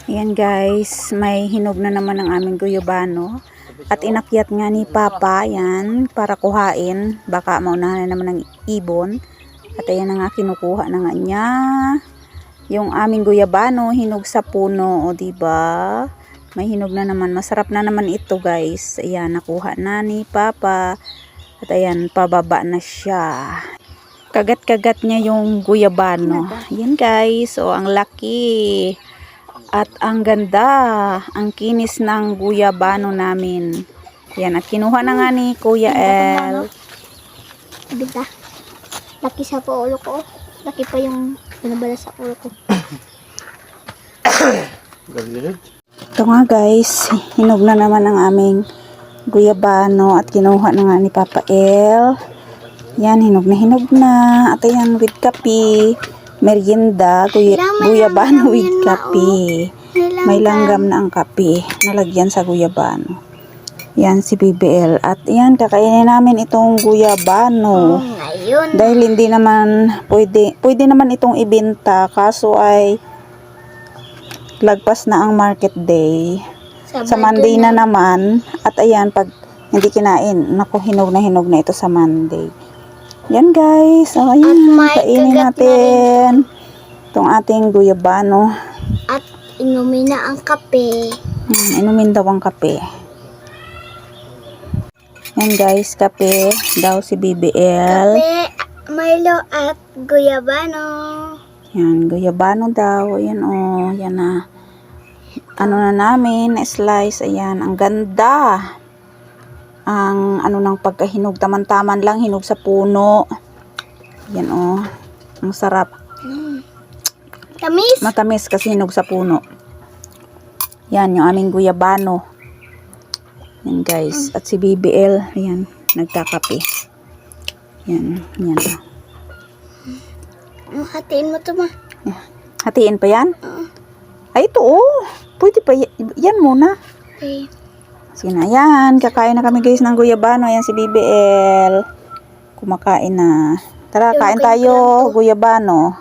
Ayan guys, may hinog na naman ang aming guyabano. At inakyat nga ni Papa, yan, para kuhain. Baka maunahan na naman ng ibon. At ayan na nga, kinukuha na nga niya. Yung aming guyabano, hinog sa puno, o diba? May hinog na naman. Masarap na naman ito guys. Ayan, nakuha na ni Papa. At ayan, pababa na siya. Kagat-kagat niya yung guyabano. Ayan guys, o ang laki. At ang ganda, ang kinis ng guyabano namin. Yan, at kinuha na nga ni Kuya El. Bita, laki sa ulo ko. Laki pa yung binabala sa ulo ko. Ito nga guys, hinog na naman ang aming guyabano at kinuha na nga ni Papa El. Yan, hinog na. At ayan, with kape. Merienda, guyabano with kape. May langgam na ang kape. Nalagyan sa guyabano. Yan si BBL. At yan, kakainin namin itong guyabano. Dahil hindi naman, pwede naman itong ibenta. Kaso ay, lagpas na ang market day. Sa Monday na naman. At ayan, pag hindi kinain, naku, hinog na ito sa Monday. Yan guys, so ayan, kainin natin itong ating guyabano. At inumin na ang kape. Inumin daw ang kape. Yan guys, kape daw si BBL. Kape, Milo at guyabano. Yan, guyabano daw. Yan o, yan na. Ano na namin, slice. Ayan, ang ganda. Ang ano ng pagkahinog, taman-taman lang, hinog sa puno. Yan o, ang sarap. Tamis. Matamis kasi hinog sa puno. Yan, yung aming guyabano. Yan guys, at si BBL, yan, nagkakape. Yan. Hatiin mo ito ma. Hatiin pa yan? Ay, ito pwede pa, yan muna. Okay. Sige na, yan. Kakain na kami guys ng guyabano. Ayan si BBL. Kumakain na. Tara, kain tayo. Guyabano.